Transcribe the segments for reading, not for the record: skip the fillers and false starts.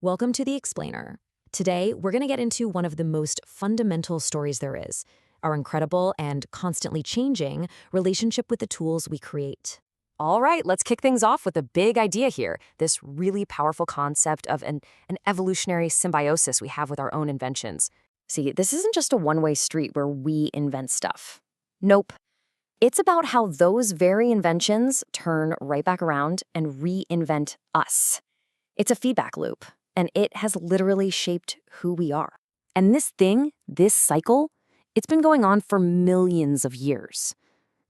Welcome to The Explainer. Today, we're going to get into one of the most fundamental stories there is, our incredible and constantly changing relationship with the tools we create. All right, let's kick things off with a big idea here, this really powerful concept of an evolutionary symbiosis we have with our own inventions. See, this isn't just a one-way street where we invent stuff. Nope. It's about how those very inventions turn right back around and reinvent us. It's a feedback loop, and it has literally shaped who we are. And this cycle, it's been going on for millions of years.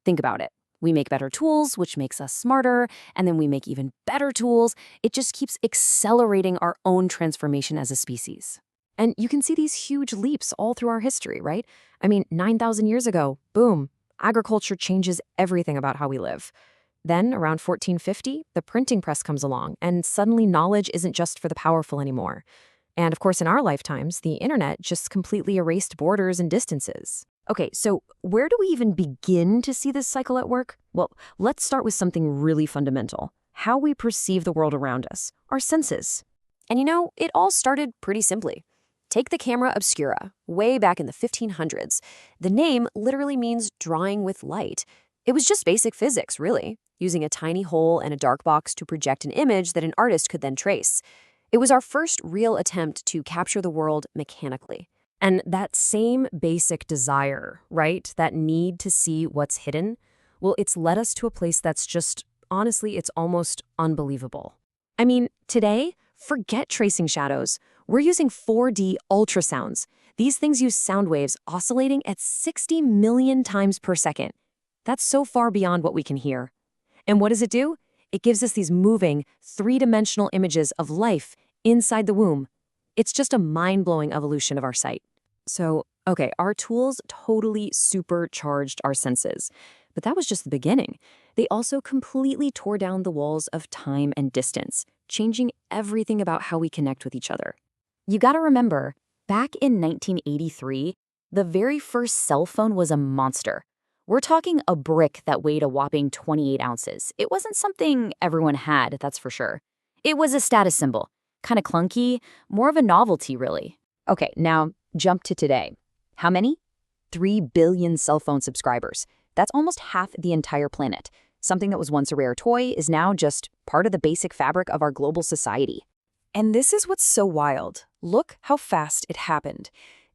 Think about it. We make better tools, which makes us smarter, and then we make even better tools. It just keeps accelerating our own transformation as a species. And you can see these huge leaps all through our history, right? I mean, 9,000 years ago, boom, agriculture changes everything about how we live. Then, around 1450, the printing press comes along, and suddenly knowledge isn't just for the powerful anymore. And of course, in our lifetimes, the internet just completely erased borders and distances. Okay, so where do we even begin to see this cycle at work? Well, let's start with something really fundamental: how we perceive the world around us, our senses. And it all started pretty simply. Take the camera obscura, way back in the 1500s. The name literally means drawing with light. It was just basic physics, really, using a tiny hole and a dark box to project an image that an artist could then trace. It was our first real attempt to capture the world mechanically. And that same basic desire, right, that need to see what's hidden, well, it's led us to a place that's just, honestly, it's almost unbelievable. I mean, today, forget tracing shadows. We're using 4D ultrasounds. These things use sound waves oscillating at 60 million times per second. That's so far beyond what we can hear. And what does it do? It gives us these moving, three-dimensional images of life inside the womb. It's just a mind-blowing evolution of our sight. So, okay, our tools totally supercharged our senses. But that was just the beginning. They also completely tore down the walls of time and distance, changing everything about how we connect with each other. You gotta remember, back in 1983, the very first cell phone was a monster. We're talking a brick that weighed a whopping 28 ounces. It wasn't something everyone had, that's for sure. It was a status symbol. Kind of clunky, more of a novelty, really. Okay, now jump to today. How many? 3 billion cell phone subscribers. That's almost half the entire planet. Something that was once a rare toy is now just part of the basic fabric of our global society. And this is what's so wild. Look how fast it happened.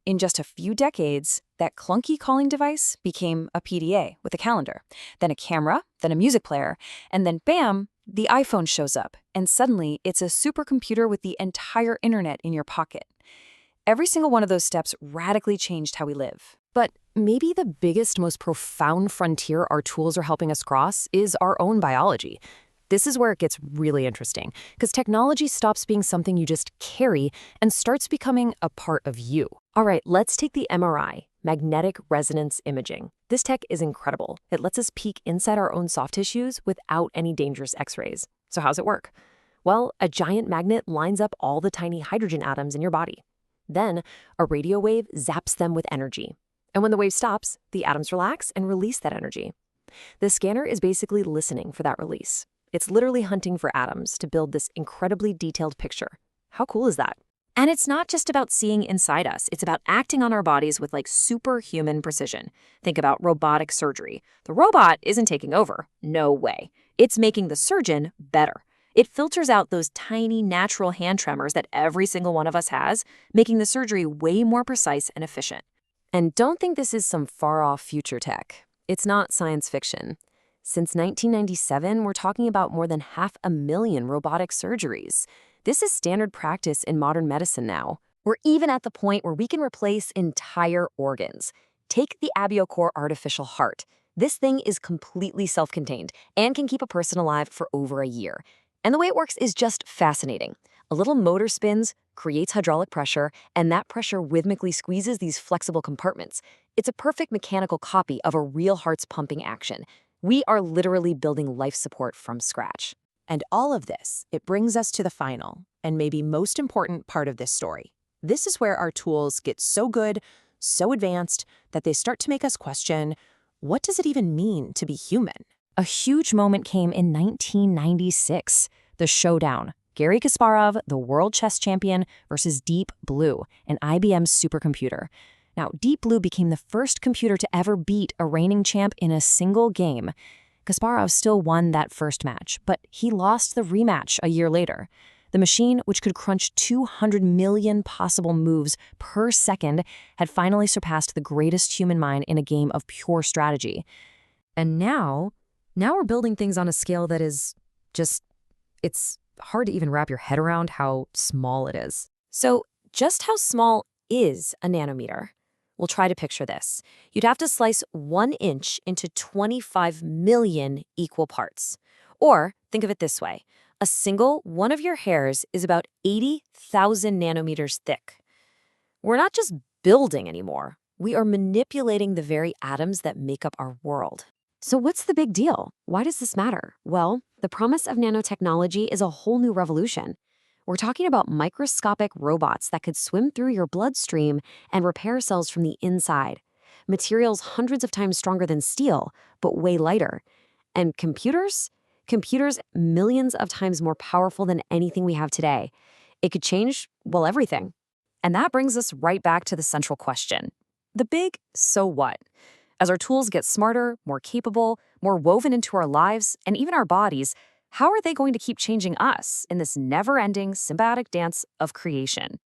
In just a few decades, that clunky calling device became a PDA with a calendar, then a camera, then a music player, and then bam, the iPhone shows up, and suddenly it's a supercomputer with the entire internet in your pocket. Every single one of those steps radically changed how we live. But maybe the biggest, most profound frontier our tools are helping us cross is our own biology. This is where it gets really interesting, because technology stops being something you just carry and starts becoming a part of you. All right, let's take the MRI, magnetic resonance imaging. This tech is incredible. It lets us peek inside our own soft tissues without any dangerous X-rays. So how's it work? Well, a giant magnet lines up all the tiny hydrogen atoms in your body. Then, a radio wave zaps them with energy. And when the wave stops, the atoms relax and release that energy. The scanner is basically listening for that release. It's literally hunting for atoms to build this incredibly detailed picture. How cool is that? And it's not just about seeing inside us. It's about acting on our bodies with superhuman precision. Think about robotic surgery. The robot isn't taking over. No way. It's making the surgeon better. It filters out those tiny natural hand tremors that every single one of us has, making the surgery way more precise and efficient. And don't think this is some far-off future tech. It's not science fiction. Since 1997, we're talking about more than 500,000 robotic surgeries. This is standard practice in modern medicine now. We're even at the point where we can replace entire organs. Take the AbioCore artificial heart. This thing is completely self-contained and can keep a person alive for over a year. And the way it works is just fascinating. A little motor spins, creates hydraulic pressure, and that pressure rhythmically squeezes these flexible compartments. It's a perfect mechanical copy of a real heart's pumping action. We are literally building life support from scratch. And all of this, it brings us to the final, and maybe most important part of this story. This is where our tools get so good, so advanced, that they start to make us question, what does it even mean to be human? A huge moment came in 1996, the showdown, Garry Kasparov, the world chess champion, versus Deep Blue, an IBM supercomputer. Now, Deep Blue became the first computer to ever beat a reigning champ in a single game. Kasparov still won that first match, but he lost the rematch a year later. The machine, which could crunch 200 million possible moves per second, had finally surpassed the greatest human mind in a game of pure strategy. And now we're building things on a scale that is it's hard to even wrap your head around how small it is. So, just how small is a nanometer? We'll try to picture this. You'd have to slice 1 inch into 25 million equal parts. Or, think of it this way. A single one of your hairs is about 80,000 nanometers thick. We're not just building anymore. We are manipulating the very atoms that make up our world. So what's the big deal? Why does this matter? Well, the promise of nanotechnology is a whole new revolution. We're talking about microscopic robots that could swim through your bloodstream and repair cells from the inside. Materials hundreds of times stronger than steel, but way lighter. And computers? Computers millions of times more powerful than anything we have today. It could change, well, everything. And that brings us right back to the central question. The big so what? As our tools get smarter, more capable, more woven into our lives, and even our bodies, how are they going to keep changing us in this never-ending symbiotic dance of creation?